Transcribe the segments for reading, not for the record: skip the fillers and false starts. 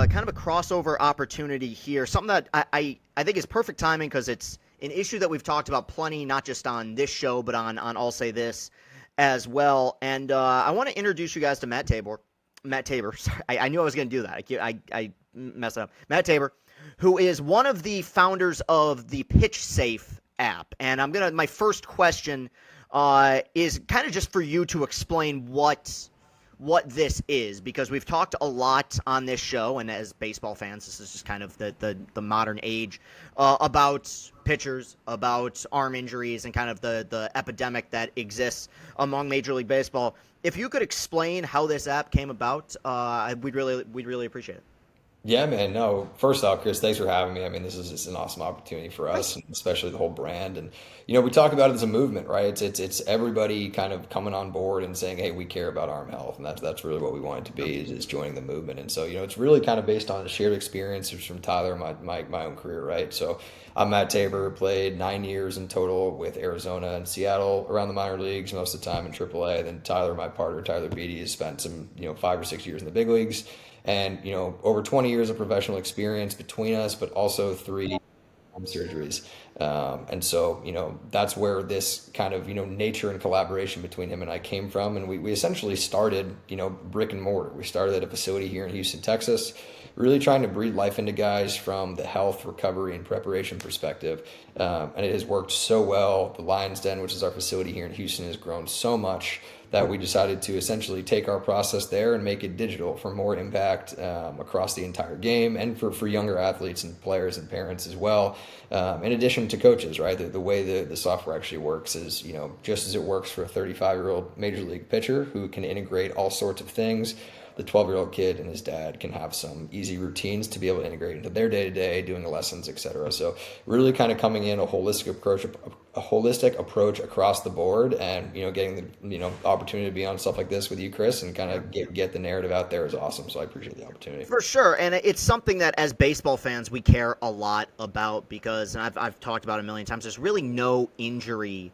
kind of a crossover opportunity here. Something that I think is perfect timing because it's an issue that we've talked about plenty, not just on this show, but on I'll Say This as well. And I want to introduce you guys to Matt Tabor. Matt Tabor. Sorry, I knew I was going to do that. I messed up. Matt Tabor, who is one of the founders of the PitchSafe app. And my first question is kind of just for you to explain what this is, because we've talked a lot on this show, and as baseball fans, this is just kind of the modern age, about pitchers, about arm injuries, and kind of the epidemic that exists among Major League Baseball. If you could explain how this app came about, we'd really appreciate it. Yeah, man. No, first off, Chris, thanks for having me. I mean, this is just an awesome opportunity for us, and especially the whole brand. And we talk about it as a movement, right? It's everybody kind of coming on board and saying, "Hey, we care about arm health," and that's really what we want it to be is joining the movement. And so, it's really kind of based on a shared experience from Tyler, my own career, right? So, I'm Matt Tabor, played 9 years in total with Arizona and Seattle around the minor leagues, most of the time in AAA. Then Tyler, my partner, Tyler Beatty, has spent some 5 or 6 years in the big leagues. And, over 20 years of professional experience between us, but also 3 surgeries. And so, that's where this kind of, nature and collaboration between him and I came from. And we essentially started, brick and mortar. We started at a facility here in Houston, Texas, really trying to breathe life into guys from the health, recovery, and preparation perspective. And it has worked so well. The Lions Den, which is our facility here in Houston, has grown so much that we decided to essentially take our process there and make it digital for more impact across the entire game, and for younger athletes and players and parents as well. In addition to coaches, right? The way the software actually works is, just as it works for a 35-year-old major league pitcher who can integrate all sorts of things, the 12-year-old kid and his dad can have some easy routines to be able to integrate into their day-to-day, doing the lessons, etc. So really kind of coming in a holistic approach across the board, and getting the opportunity to be on stuff like this with you, Chris, and kind of get the narrative out there is awesome. So I appreciate the opportunity. For sure, and it's something that as baseball fans we care a lot about, because, and I've talked about it a million times, there's really no injury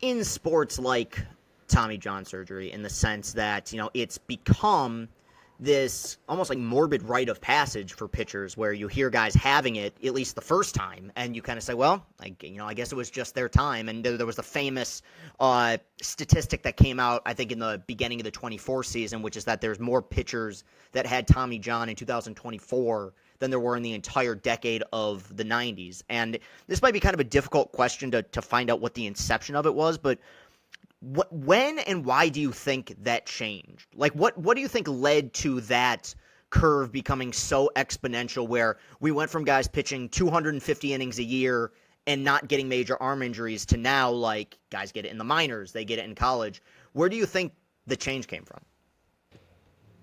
in sports like Tommy John surgery, in the sense that, it's become this almost like morbid rite of passage for pitchers, where you hear guys having it at least the first time, and you kind of say, well, I guess it was just their time. And there was the famous statistic that came out, I think, in the beginning of the 24 season, which is that there's more pitchers that had Tommy John in 2024 than there were in the entire decade of the 90s. And this might be kind of a difficult question to find out what the inception of it was, but when and why do you think that changed? Like, what do you think led to that curve becoming so exponential, where we went from guys pitching 250 innings a year and not getting major arm injuries to now, like, guys get it in the minors, they get it in college? Where do you think the change came from?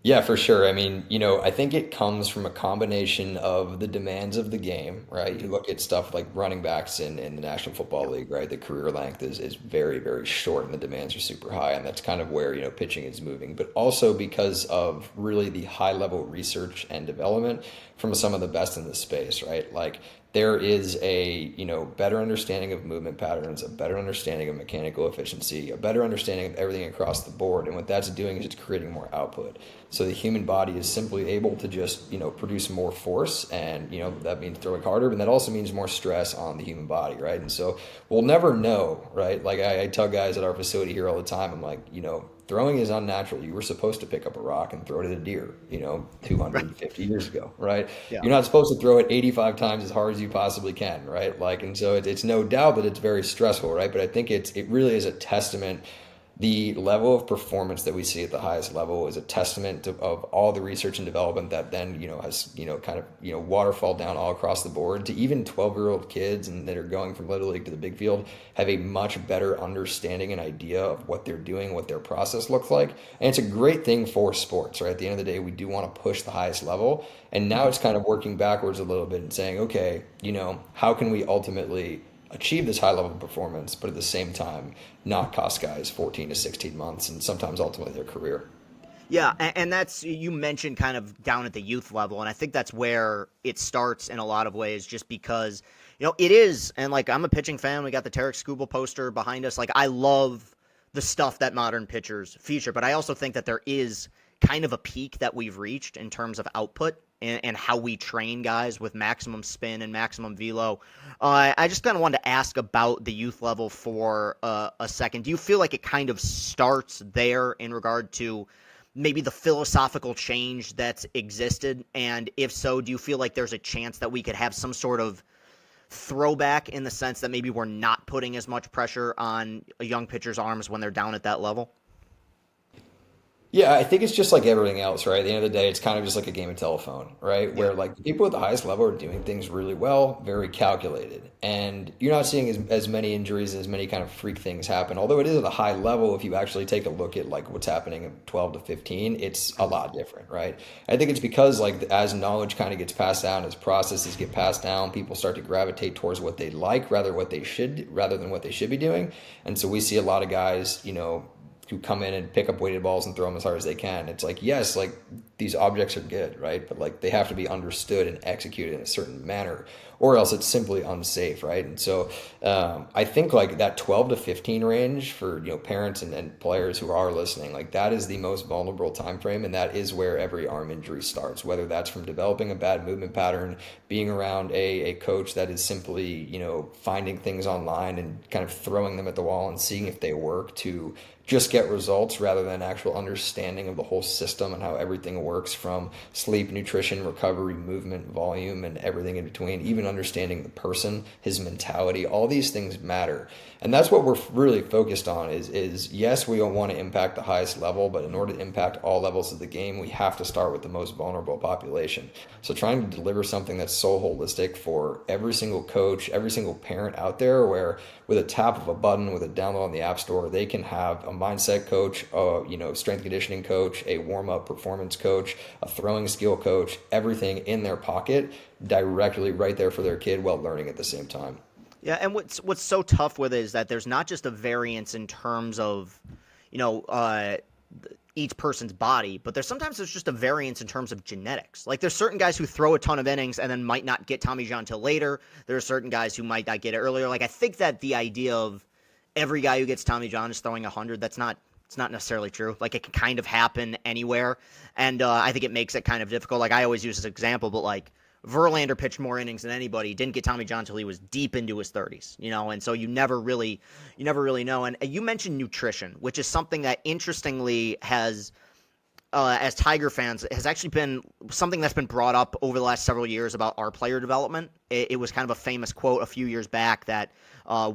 Yeah, for sure. I mean, I think it comes from a combination of the demands of the game, right? You look at stuff like running backs in the National Football League, right? The career length is very, very short, and the demands are super high. And that's kind of where, pitching is moving. But also because of really the high level research and development from some of the best in the space, right? Like, there is a better understanding of movement patterns, a better understanding of mechanical efficiency, a better understanding of everything across the board. And what that's doing is it's creating more output. So the human body is simply able to just produce more force, and that means throwing harder, but that also means more stress on the human body, right? And so we'll never know, right? Like I tell guys at our facility here all the time, I'm like, throwing is unnatural. You were supposed to pick up a rock and throw it at a deer, 250 years ago, right? Yeah. You're not supposed to throw it 85 times as hard as you possibly can, right? Like, and so it's no doubt that it's very stressful, right? But I think it really is a testament. The level of performance that we see at the highest level is a testament of all the research and development that then has kind of waterfall down all across the board to even 12-year-old kids and that are going from little league to the big field have a much better understanding and idea of what they're doing, what their process looks like. And it's a great thing for sports, right? At the end of the day, we do want to push the highest level, and now it's kind of working backwards a little bit and saying, okay, how can we ultimately achieve this high level of performance, but at the same time not cost guys 14 to 16 months and sometimes ultimately their career. Yeah, and that's, you mentioned kind of down at the youth level, and I think that's where it starts in a lot of ways, just because, it is, and like, I'm a pitching fan, we got the Tarek Skubal poster behind us, like, I love the stuff that modern pitchers feature, but I also think that there is kind of a peak that we've reached in terms of output and how we train guys with maximum spin and maximum velo. I just kind of wanted to ask about the youth level for a second. Do you feel like it kind of starts there in regard to maybe the philosophical change that's existed? And if so, do you feel like there's a chance that we could have some sort of throwback in the sense that maybe we're not putting as much pressure on a young pitcher's arms when they're down at that level? Yeah, I think it's just like everything else, right? At the end of the day, it's kind of just like a game of telephone, right? Yeah. Where like the people at the highest level are doing things really well, very calculated. And you're not seeing as many injuries, as many kind of freak things happen. Although it is at a high level, if you actually take a look at like what's happening at 12 to 15, it's a lot different, right? I think it's because like as knowledge kind of gets passed down, as processes get passed down, people start to gravitate towards what they like rather than what they should be doing. And so we see a lot of guys, who come in and pick up weighted balls and throw them as hard as they can. It's like, yes, like these objects are good, right? But like they have to be understood and executed in a certain manner, or else it's simply unsafe, right? And so I think like that 12 to 15 range for parents and players who are listening, like that is the most vulnerable time frame, and that is where every arm injury starts. Whether that's from developing a bad movement pattern, being around a coach that is simply finding things online and kind of throwing them at the wall and seeing if they work, to just get results rather than actual understanding of the whole system and how everything works, from sleep, nutrition, recovery, movement, volume, and everything in between, even understanding the person, his mentality. All these things matter. And that's what we're really focused on is yes, we don't want to impact the highest level, but in order to impact all levels of the game, we have to start with the most vulnerable population. So trying to deliver something that's so holistic for every single coach, every single parent out there, where with a tap of a button, with a download on the App Store, they can have a mindset coach, strength conditioning coach, a warm-up performance coach, a throwing skill coach, everything in their pocket directly right there for their kid while learning at the same time. Yeah, and what's so tough with it is that there's not just a variance in terms of, you know, uh, each person's body, but there's just a variance in terms of genetics. Like there's certain guys who throw a ton of innings and then might not get Tommy John till later. There are certain guys who might not get it earlier. Like I think that the idea of every guy who gets Tommy John is throwing 100, it's not necessarily true. Like it can kind of happen anywhere, and I think it makes it kind of difficult. Like I always use this example, but like Verlander pitched more innings than anybody. Didn't get Tommy John until he was deep into his 30s, and so you never really know. And you mentioned nutrition, which is something that interestingly has, as Tiger fans, has actually been something that's been brought up over the last several years about our player development. It was kind of a famous quote a few years back that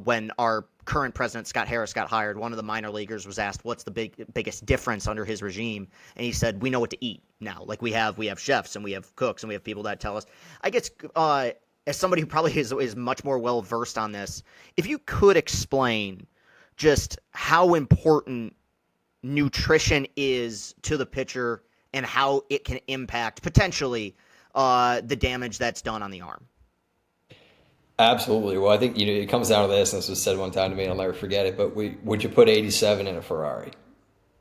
when our current president, Scott Harris, got hired, one of the minor leaguers was asked what's the biggest difference under his regime, and he said, we know what to eat now. Like we have chefs and we have cooks and we have people that tell us. I guess as somebody who probably is much more well-versed on this, if you could explain just how important nutrition is to the pitcher and how it can impact potentially the damage that's done on the arm. Absolutely. Well, I think it comes down to this, and this was said one time to me, and I'll never forget it. But would you put 87 in a Ferrari?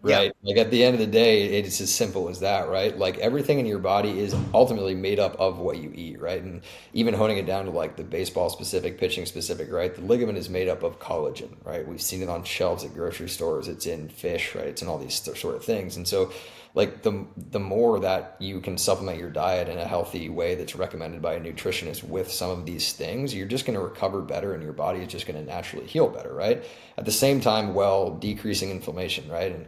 Yeah. Right? Like at the end of the day, it's as simple as that, right? Like everything in your body is ultimately made up of what you eat, right? And even honing it down to like the baseball specific, pitching specific, right? The ligament is made up of collagen, right? We've seen it on shelves at grocery stores. It's in fish, right? It's in all these sort of things. And so like the more that you can supplement your diet in a healthy way that's recommended by a nutritionist with some of these things, you're just going to recover better and your body is just going to naturally heal better, right? At the same time, while decreasing inflammation, right? And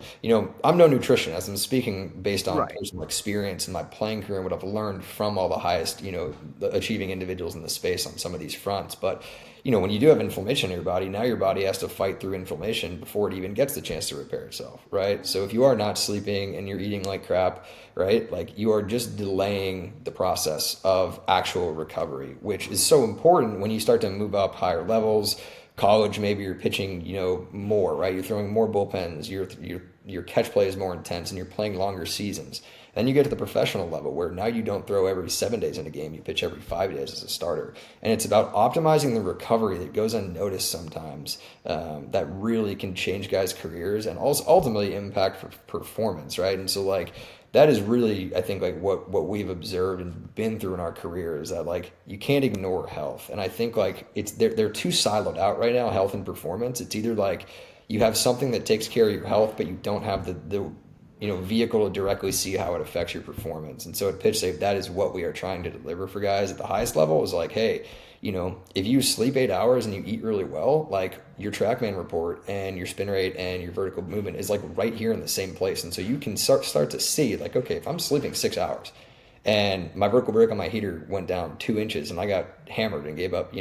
I'm no nutritionist. I'm speaking based on Right. personal experience and my playing career and what I've learned from all the highest, the achieving individuals in the space on some of these fronts. But when you do have inflammation in your body, now your body has to fight through inflammation before it even gets the chance to repair itself, right? So if you are not sleeping and you're eating like crap, right, like you are just delaying the process of actual recovery, which is so important when you start to move up higher levels. College, maybe you're pitching, more, right? You're throwing more bullpens, your catch play is more intense, and you're playing longer seasons. Then you get to the professional level where now you don't throw every 7 days in a game, you pitch every 5 days as a starter. And it's about optimizing the recovery that goes unnoticed sometimes, that really can change guys' careers and also ultimately impact performance, right? And so like that is really, I think, like what we've observed and been through in our career is that like you can't ignore health. And I think like they're too siloed out right now, health and performance. It's either like you have something that takes care of your health, but you don't have the vehicle to directly see how it affects your performance. And so at PitchSafe, that is what we are trying to deliver for guys at the highest level is like, hey, if you sleep 8 hours and you eat really well, like your TrackMan report and your spin rate and your vertical movement is like right here in the same place. And so you can start to see like, okay, if I'm sleeping 6 hours and my vertical break on my heater went down 2 inches and I got hammered and gave up,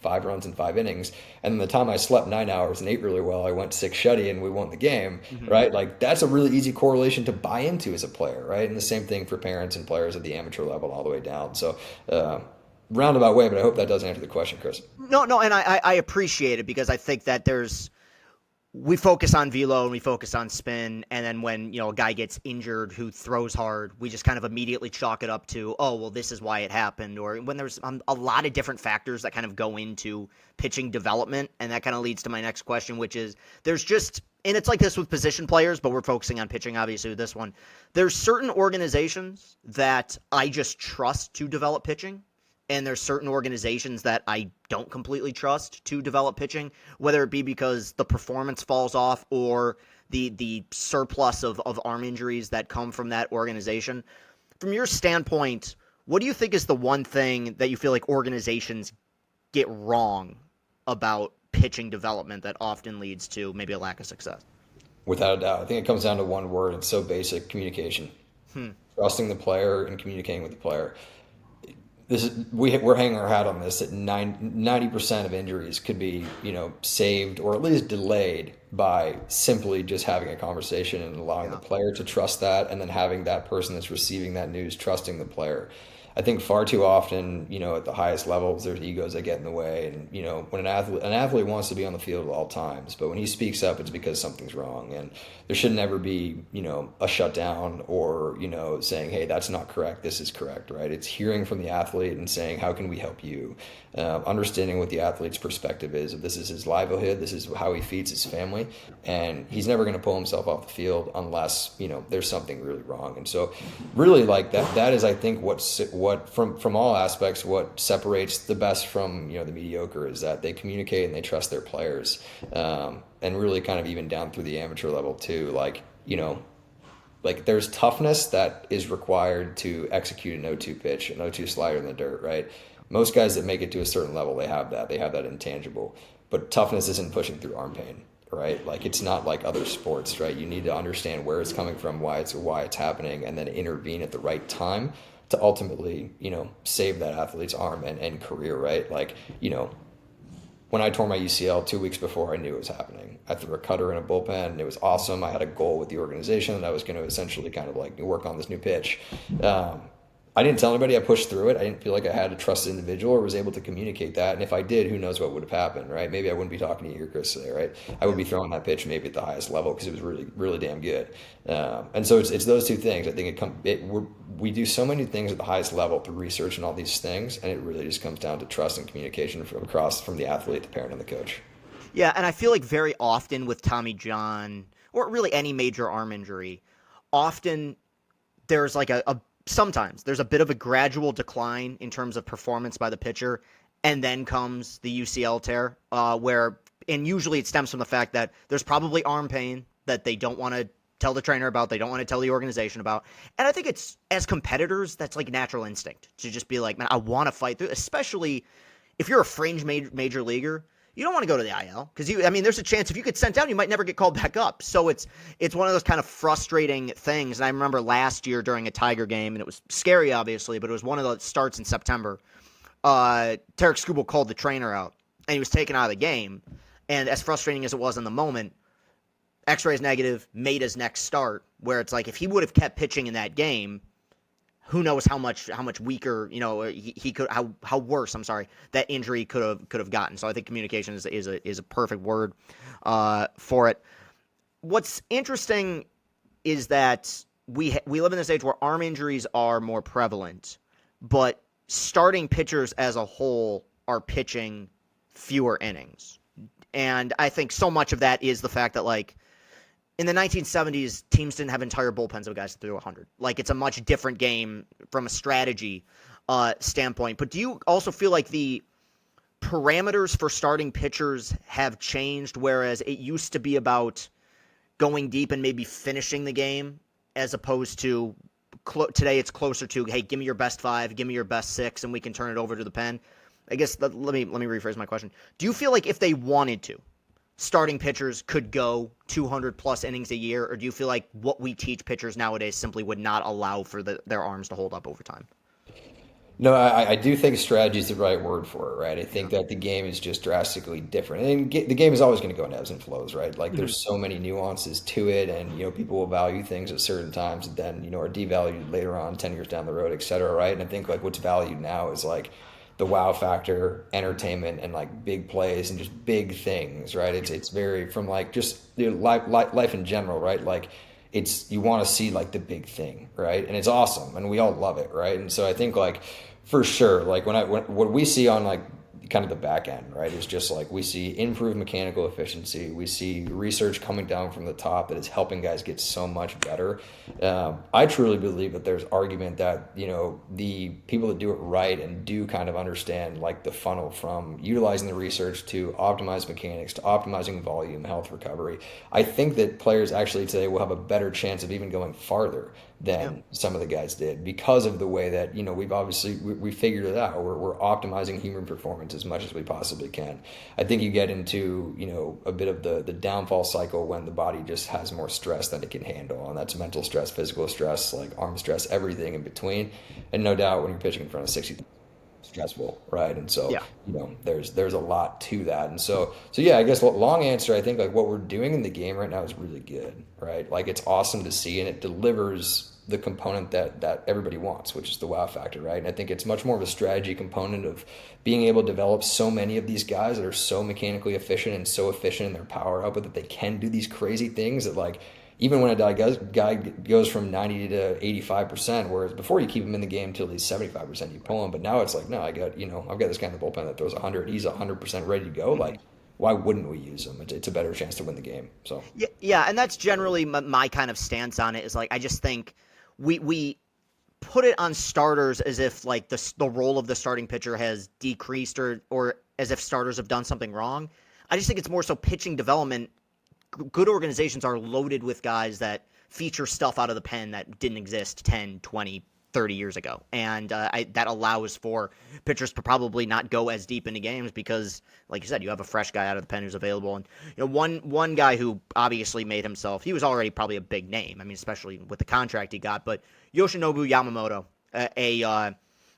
5 runs in 5 innings. And then the time I slept 9 hours and ate really well, I went six shutty and we won the game, right? Like that's a really easy correlation to buy into as a player, right? And the same thing for parents and players at the amateur level all the way down. So, roundabout way, but I hope that does answer the question, Chris. No, and I appreciate it because I think that we focus on velo and we focus on spin, and then when a guy gets injured who throws hard, we just kind of immediately chalk it up to, oh well, this is why it happened, or when there's a lot of different factors that kind of go into pitching development, and that kind of leads to my next question, which is there's just, and it's like this with position players, but we're focusing on pitching obviously with this one. There's certain organizations that I just trust to develop pitching. And there's certain organizations that I don't completely trust to develop pitching, whether it be because the performance falls off or the surplus of arm injuries that come from that organization. From your standpoint, what do you think is the one thing that you feel like organizations get wrong about pitching development that often leads to maybe a lack of success? Without a doubt. I think it comes down to one word. It's so basic: communication. Trusting the player and communicating with the player. We're hanging our hat on this that 90% of injuries could be saved or at least delayed by simply just having a conversation and allowing the player to trust that, and then having that person that's receiving that news trusting the player. I think far too often, at the highest levels, there's egos that get in the way. And, when an athlete wants to be on the field at all times, but when he speaks up, it's because something's wrong. And there should never be, a shutdown or, saying, hey, that's not correct, this is correct, right? It's hearing from the athlete and saying, how can we help you? Understanding what the athlete's perspective is. If this is his livelihood, this is how he feeds his family, and he's never going to pull himself off the field unless, there's something really wrong. And so really like that is, I think, what from all aspects, what separates the best from the mediocre is that they communicate and they trust their players, and really kind of even down through the amateur level too. Like there's toughness that is required to execute an 0-2 pitch, an 0-2 slider in the dirt, right? Most guys that make it to a certain level, they have that intangible. But toughness isn't pushing through arm pain, right? Like it's not like other sports, right? You need to understand where it's coming from, why it's happening, and then intervene at the right time to ultimately, save that athlete's arm and career, right? Like, when I tore my UCL 2 weeks before I knew it was happening, I threw a cutter in a bullpen and it was awesome. I had a goal with the organization that I was going to essentially kind of like work on this new pitch. I didn't tell anybody. I pushed through it. I didn't feel like I had a trusted individual or was able to communicate that. And if I did, who knows what would have happened, right? Maybe I wouldn't be talking to you here, Chris, today, right? I would be throwing that pitch maybe at the highest level because it was really, really damn good. And so it's those two things. I think we do so many things at the highest level through research and all these things, and it really just comes down to trust and communication from the athlete, the parent, and the coach. Yeah, and I feel like very often with Tommy John, or really any major arm injury, often there's like sometimes there's a bit of a gradual decline in terms of performance by the pitcher, and then comes the UCL tear, and usually it stems from the fact that there's probably arm pain that they don't want to tell the trainer about, they don't want to tell the organization about. And I think it's, as competitors, that's like natural instinct to just be like, man, I want to fight through, especially if you're a fringe major leaguer. You don't want to go to the IL because there's a chance if you get sent down, you might never get called back up. So it's one of those kind of frustrating things. And I remember last year during a Tiger game, and it was scary, obviously, but it was one of the starts in September. Tarek Skubal called the trainer out, and he was taken out of the game. And as frustrating as it was in the moment, X-rays negative, made his next start, where it's like if he would have kept pitching in that game, who knows how much weaker, he could, how worse, that injury could have gotten. So I think communication is a perfect word for it. What's interesting is that we live in this age where arm injuries are more prevalent, but starting pitchers as a whole are pitching fewer innings. And I think so much of that is the fact that, like, in the 1970s, teams didn't have entire bullpens of guys that threw 100. Like, it's a much different game from a strategy standpoint. But do you also feel like the parameters for starting pitchers have changed, whereas it used to be about going deep and maybe finishing the game, as opposed to today it's closer to, hey, give me your best 5, give me your best 6, and we can turn it over to the pen. I guess let me rephrase my question. Do you feel like if they wanted to, starting pitchers could go 200 plus innings a year, or do you feel like what we teach pitchers nowadays simply would not allow for their arms to hold up over time? No, I do think strategy is the right word for it, right? I Yeah. think that the game is just drastically different. And the game is always going to go in ebbs and flows, right? Like Mhm. there's so many nuances to it, and people will value things at certain times and then are devalued later on, 10 years down the road, et cetera, right? And I think like what's valued now is like the wow factor, entertainment, and like big plays and just big things, right? It's very from like just life in general, right? Like it's you want to see like the big thing, right? And it's awesome, and we all love it, right? And so I think like for sure, like when what we see on like kind of the back end, right, is just like we see improved mechanical efficiency. We see research coming down from the top that is helping guys get so much better. I truly believe that there's argument that the people that do it right and do kind of understand like the funnel from utilizing the research to optimize mechanics to optimizing volume, health recovery. I think that players actually today will have a better chance of even going farther Yeah. than some of the guys did because of the way that we've obviously we figured it out. We're optimizing human performance as much as we possibly can. I think you get into a bit of the downfall cycle when the body just has more stress than it can handle, and that's mental stress, physical stress, like arm stress, everything in between. And no doubt when you're pitching in front of 60, stressful, right? And so Yeah. there's a lot to that. And so yeah, I guess long answer, I think like what we're doing in the game right now is really good, right? Like it's awesome to see, and it delivers the component that everybody wants, which is the wow factor, right? And I think it's much more of a strategy component of being able to develop so many of these guys that are so mechanically efficient and so efficient in their power output that they can do these crazy things that like even when guy goes from 90 to 85%, whereas before you keep him in the game till he's 75%, you pull him. But now it's like, no, I've got this guy in the bullpen that throws 100. He's 100% ready to go. Like, why wouldn't we use him? It's a better chance to win the game. So, Yeah, yeah, and that's generally my kind of stance on it. Is like I just think we put it on starters as if like the role of the starting pitcher has decreased or as if starters have done something wrong. I just think it's more so pitching development. Good organizations are loaded with guys that feature stuff out of the pen that didn't exist 10, 20, 30 years ago. And that allows for pitchers to probably not go as deep into games because, like you said, you have a fresh guy out of the pen who's available. And one guy who obviously made himself, he was already probably a big name. I mean, especially with the contract he got. But Yoshinobu Yamamoto,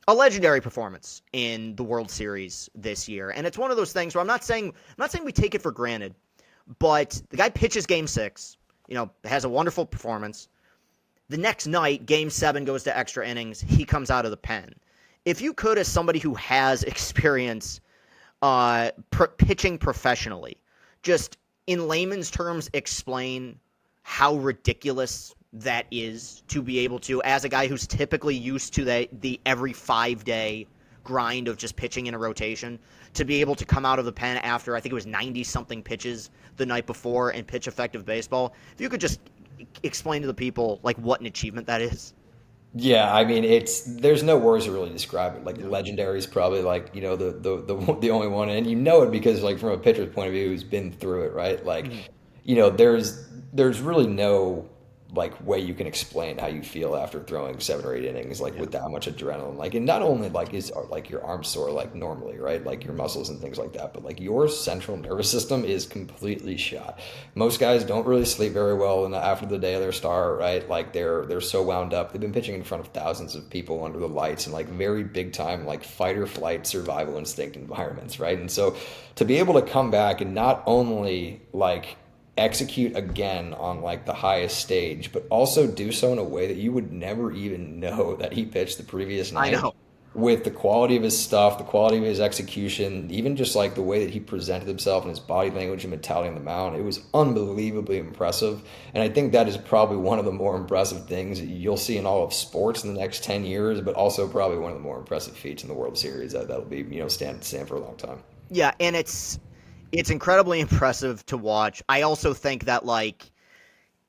a legendary performance in the World Series this year. And it's one of those things where I'm not saying we take it for granted, but the guy pitches game 6, has a wonderful performance. The next night, game 7 goes to extra innings. He comes out of the pen. If you could, as somebody who has experience pitching professionally, just in layman's terms, explain how ridiculous that is to be able to, as a guy who's typically used to the every 5-day grind of just pitching in a rotation, to be able to come out of the pen after, I think it was 90-something pitches the night before and pitch effective baseball. If you could just explain to the people like what an achievement that is. yeah, I mean, there's no words to really describe it. Like Yeah. legendary is probably like the only one, and it because like from a pitcher's point of view, who's been through it, right? Like, Mhm. there's really no like way you can explain how you feel after throwing 7 or 8 innings like Yeah. with that much adrenaline. Like, and not only like are like your arms sore like normally, right? Like your muscles and things like that, but like your central nervous system is completely shot. Most guys don't really sleep very well after the day of their start, right? Like they're so wound up. They've been pitching in front of thousands of people under the lights and like very big time like fight or flight survival instinct environments, right? And so to be able to come back and not only like execute again on like the highest stage, but also do so in a way that you would never even know that he pitched the previous I night know. with the quality of his stuff, the quality of his execution, even just like the way that he presented himself and his body language and mentality on the mound. It was unbelievably impressive. And I think that is probably one of the more impressive things that you'll see in all of sports in the next 10 years, but also probably one of the more impressive feats in the World Series that'll be, stand for a long time. Yeah, and it's incredibly impressive to watch. I also think that like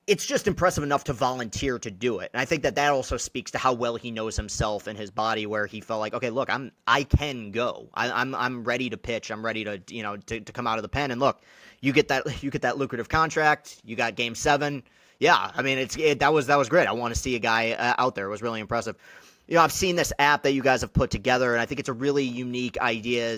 it's just impressive enough to volunteer to do it. And I think that also speaks to how well he knows himself and his body, where he felt like, okay, look, I can go. I'm ready to pitch. I'm ready to to come out of the pen. And look, you get that lucrative contract. You got game 7. Yeah, I mean, that was great. I want to see a guy out there. It was really impressive. I've seen this app that you guys have put together, and I think it's a really unique idea.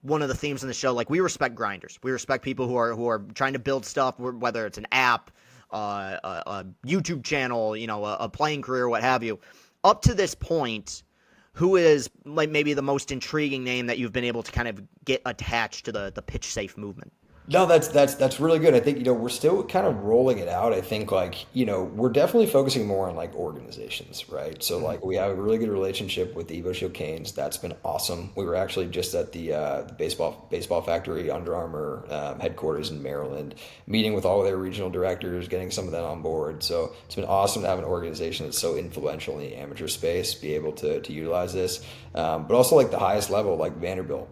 One of the themes in the show, like, we respect grinders. We respect people who are trying to build stuff, whether it's an app, a YouTube channel, a playing career, what have you. Up to this point, who is like maybe the most intriguing name that you've been able to kind of get attached to the PitchSafe movement? No, that's really good. I think, we're still kind of rolling it out. I think, like, we're definitely focusing more on like organizations, right? So like we have a really good relationship with the Evo Shield Canes. That's been awesome. We were actually just at the baseball factory Under Armour headquarters in Maryland, meeting with all of their regional directors, getting some of them on board. So it's been awesome to have an organization that's so influential in the amateur space be able to utilize this. But also like the highest level, like Vanderbilt,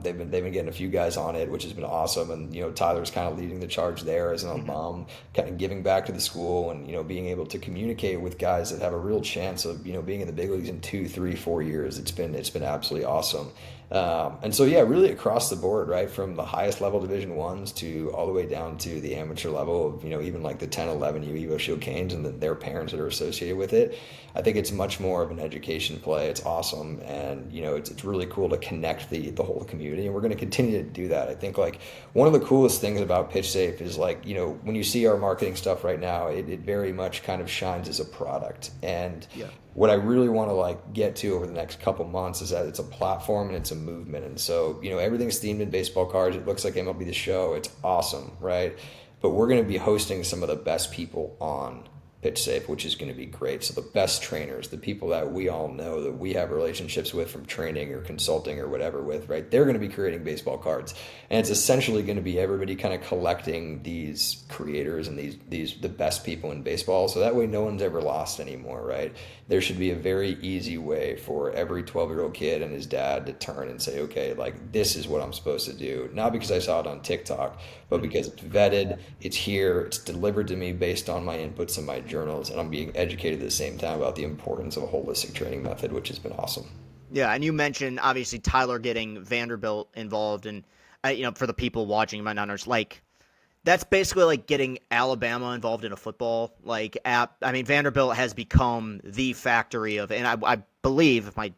they've been getting a few guys on it, which has been awesome. And Tyler's kind of leading the charge there as an alum, kind of giving back to the school, and being able to communicate with guys that have a real chance of being in the big leagues in 2, 3, 4 years. It's been absolutely awesome. And so, yeah, really across the board, right, from the highest level Division Ones to all the way down to the amateur level of, even like the 10, 11 Evo Shield Canes and their parents that are associated with it. I think it's much more of an education play. It's awesome. And, it's really cool to connect the whole community. And we're going to continue to do that. I think, like, one of the coolest things about PitchSafe is, like, when you see our marketing stuff right now, it very much kind of shines as a product. And what I really want to like get to over the next couple months is that it's a platform and it's a movement. And so, everything's themed in baseball cards. It looks like MLB The Show. It's awesome, right? But we're going to be hosting some of the best people on PitchSafe, which is going to be great. So the best trainers, the people that we all know that we have relationships with from training or consulting or whatever with, right? They're going to be creating baseball cards. And it's essentially going to be everybody kind of collecting these creators and these the best people in baseball. So that way no one's ever lost anymore, right? There should be a very easy way for every 12-year-old kid and his dad to turn and say, okay, like, this is what I'm supposed to do. Not because I saw it on TikTok, but because it's vetted, it's here, it's delivered to me based on my inputs and my journals, and I'm being educated at the same time about the importance of a holistic training method, which has been awesome. Yeah, and you mentioned, obviously, Tyler getting Vanderbilt involved, and, for the people watching, you might not understand, like, that's basically like getting Alabama involved in a football app. I mean, Vanderbilt has become the factory of, and I believe, if my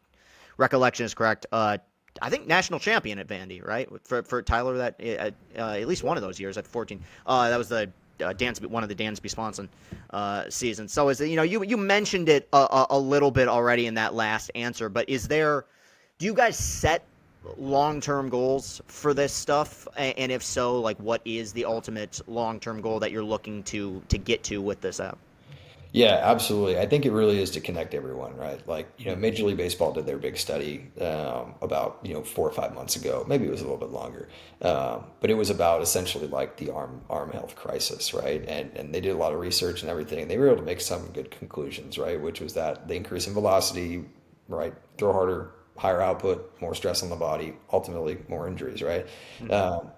recollection is correct, I think national champion at Vandy, right? For Tyler, that at least one of those years at 14. That was the one of the Dansby Swanson seasons. So you mentioned it a little bit already in that last answer, but do you guys set long-term goals for this stuff? And if so, like, what is the ultimate long-term goal that you're looking to get to with this app? Yeah, absolutely. I think it really is to connect everyone, right? Like, Major League Baseball did their big study about, 4 or 5 months ago. Maybe it was a little bit longer. But it was about essentially like the arm health crisis, right? And they did a lot of research and everything. And they were able to make some good conclusions, right? Which was that the increase in velocity, right? Throw harder, higher output, more stress on the body, ultimately more injuries, right?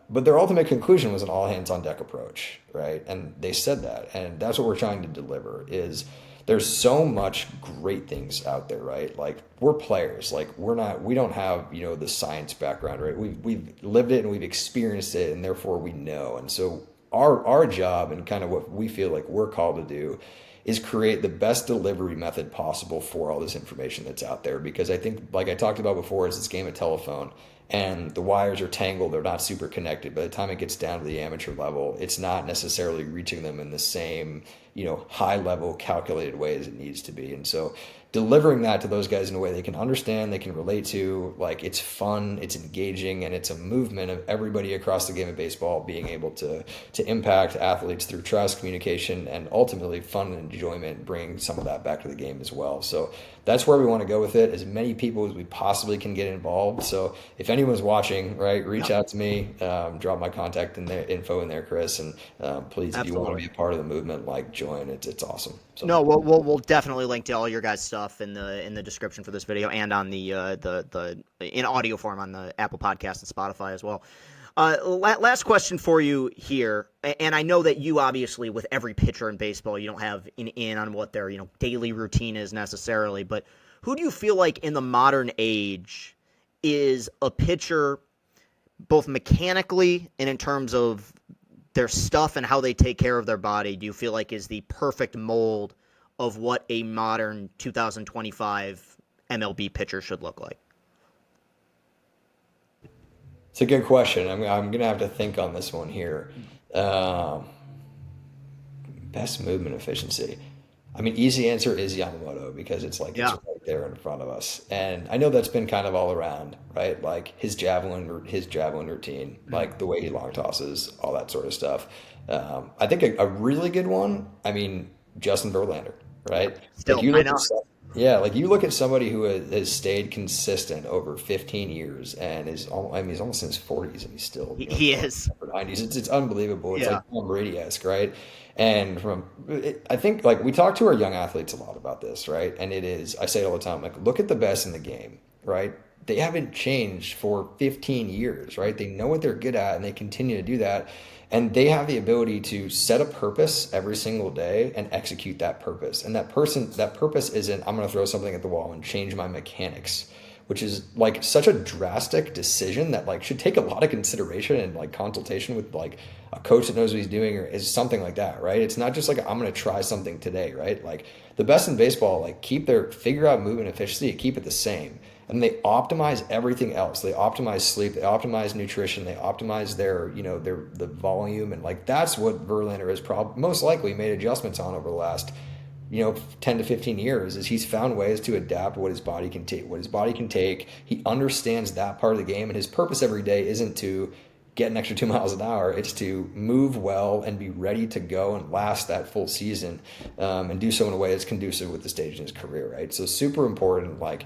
But their ultimate conclusion was an all hands on deck approach, right? And they said that, and that's what we're trying to deliver. Is there's so much great things out there, right? Like, we're players, like, we don't have the science background, right? We've lived it and we've experienced it, and therefore we know. And so our job and kind of what we feel like we're called to do is create the best delivery method possible for all this information that's out there. Because I think, like I talked about before, it's this game of telephone, and the wires are tangled, they're not super connected. By the time it gets down to the amateur level, it's not necessarily reaching them in the same, high level calculated way as it needs to be. And so delivering that to those guys in a way they can understand, they can relate to, like, it's fun, it's engaging, and it's a movement of everybody across the game of baseball being able to impact athletes through trust, communication, and ultimately fun and enjoyment, bringing some of that back to the game as well. So that's where we want to go with it. As many people as we possibly can get involved. So if anyone's watching, right, reach out to me, drop my contact info in there, Chris, and please, if you want to be a part of the movement, like, join. It's awesome. So. No, we'll definitely link to all your guys' stuff in the description for this video, and on the in audio form on the Apple Podcast and Spotify as well. Last question for you here, and I know that you, obviously, with every pitcher in baseball, you don't have an in on what their daily routine is necessarily, but who do you feel like in the modern age is a pitcher, both mechanically and in terms of their stuff and how they take care of their body, do you feel like is the perfect mold of what a modern 2025 MLB pitcher should look like? It's a good question. I'm gonna have to think on this one here. Um, Best movement efficiency. I mean, easy answer is Yamamoto because it's like it's Yeah. right there in front of us. And I know that's been kind of all around, right? Like his javelin routine, Mhm. like the way he long tosses, all that sort of stuff. I think a really good one. I mean, Justin Verlander, right? Like Still, you I look know. at yeah, like you look at somebody who has stayed consistent over 15 years and I mean, he's almost in his 40s and he's still, He throwing is. for 90s. It's unbelievable. It's Yeah. like Tom Brady-esque, right? And I think like we talk to our young athletes a lot about this, right? And I say it all the time, like look at the best in the game, right? They haven't changed for 15 years, right? They know what they're good at and they continue to do that. And they have the ability to set a purpose every single day and execute that purpose. And that purpose isn't, I'm going to throw something at the wall and change my mechanics, which is like such a drastic decision that like should take a lot of consideration and like consultation with like a coach that knows what he's doing or is something like that, right? It's not just like I'm going to try something today, right? Like the best in baseball, like figure out movement efficiency, keep it the same. And they optimize everything else. They optimize sleep, they optimize nutrition, they optimize the volume, and like that's what Verlander has most likely made adjustments on over the last 10 to 15 years is he's found ways to adapt what his body can take. He understands that part of the game, and his purpose every day isn't to get an extra 2 miles an hour. It's to move well and be ready to go and last that full season, and do so in a way that's conducive with the stage in his career, right? So super important, like,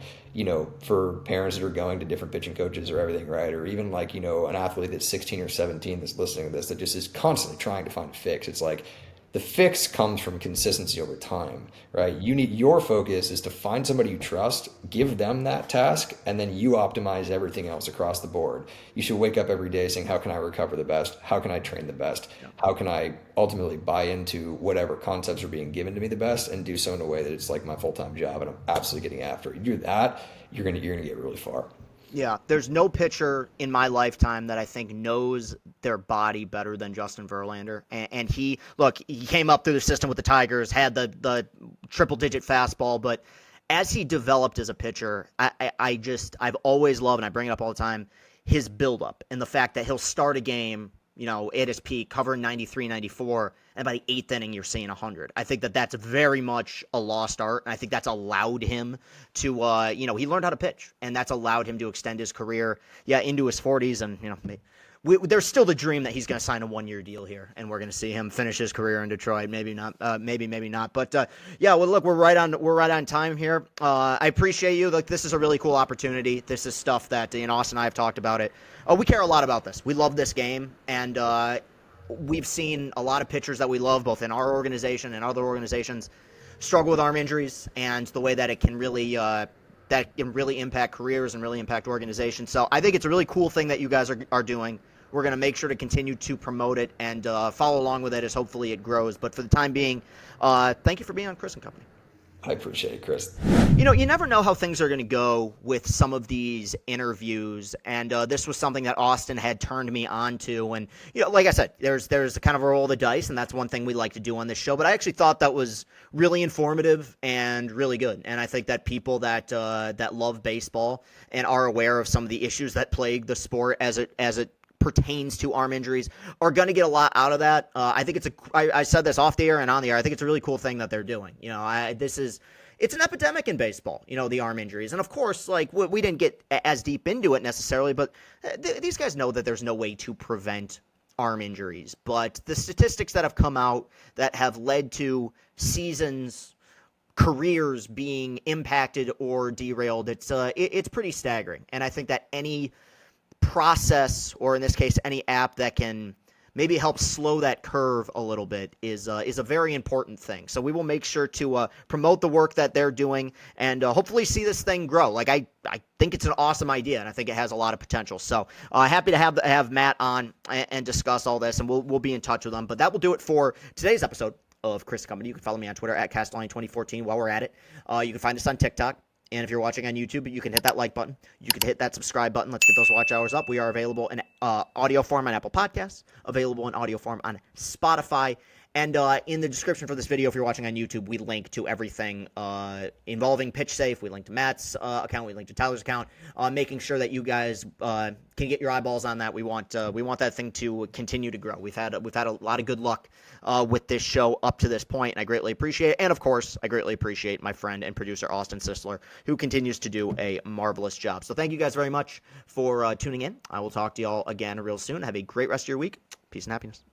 for parents that are going to different pitching coaches or everything, right? Or even like, an athlete that's 16 or 17 that's listening to this that just is constantly trying to find a fix. It's like, the fix comes from consistency over time, right? Your focus is to find somebody you trust, give them that task, and then you optimize everything else across the board. You should wake up every day saying, how can I recover the best? How can I train the best? Yeah. How can I ultimately buy into whatever concepts are being given to me the best and do so in a way that it's like my full-time job and I'm absolutely getting after it. You do that, you're gonna get really far. Yeah, there's no pitcher in my lifetime that I think knows their body better than Justin Verlander. And he came up through the system with the Tigers, had the triple digit fastball, but as he developed as a pitcher, I've always loved, and I bring it up all the time, his buildup and the fact that he'll start a game, at his peak, covering 93, 94, and by the eighth inning, you're seeing 100. I think that that's very much a lost art, and I think that's allowed him to, he learned how to pitch, and that's allowed him to extend his career, into his 40s, and, there's still the dream that he's going to sign a one-year deal here, and we're going to see him finish his career in Detroit. Maybe not, maybe not. But well, look, we're right on time here. I appreciate you. Like, this is a really cool opportunity. This is stuff that Austin and I have talked about it. We care a lot about this. We love this game, and we've seen a lot of pitchers that we love, both in our organization and other organizations, struggle with arm injuries, and the way that it can really impact careers and really impact organizations. So I think it's a really cool thing that you guys are doing. We're going to make sure to continue to promote it and follow along with it as hopefully it grows. But for the time being, thank you for being on Chris and Company. I appreciate it, Chris. You never know how things are going to go with some of these interviews, and this was something that Austin had turned me on to. And like I said, there's kind of a roll of the dice, and that's one thing we like to do on this show. But I actually thought that was really informative and really good. And I think that people that love baseball and are aware of some of the issues that plague the sport as it pertains to arm injuries are going to get a lot out of that. I think I said this off the air and on the air. I think it's a really cool thing that they're doing. It's an epidemic in baseball, the arm injuries. And of course, like we didn't get as deep into it necessarily, but these guys know that there's no way to prevent arm injuries. But the statistics that have come out that have led to seasons, careers being impacted or derailed, it's pretty staggering. And I think that any process, or in this case, any app that can maybe help slow that curve a little bit is a very important thing. So we will make sure to promote the work that they're doing and hopefully see this thing grow. Like I think it's an awesome idea, and I think it has a lot of potential. So happy to have Matt on and discuss all this, and we'll be in touch with them. But that will do it for today's episode of Chris Company. You can follow me on Twitter at Castellani2014 while we're at it. You can find us on TikTok And if you're watching on YouTube, you can hit that like button. You can hit that subscribe button. Let's get those watch hours up. We are available in audio form on Apple Podcasts, available in audio form on Spotify. And in the description for this video, if you're watching on YouTube, we link to everything involving PitchSafe. We link to Matt's account. We link to Tyler's account, making sure that you guys can get your eyeballs on that. We want that thing to continue to grow. We've had a lot of good luck with this show up to this point, and I greatly appreciate it. And of course, I greatly appreciate my friend and producer Austin Sisler, who continues to do a marvelous job. So thank you guys very much for tuning in. I will talk to y'all again real soon. Have a great rest of your week. Peace and happiness.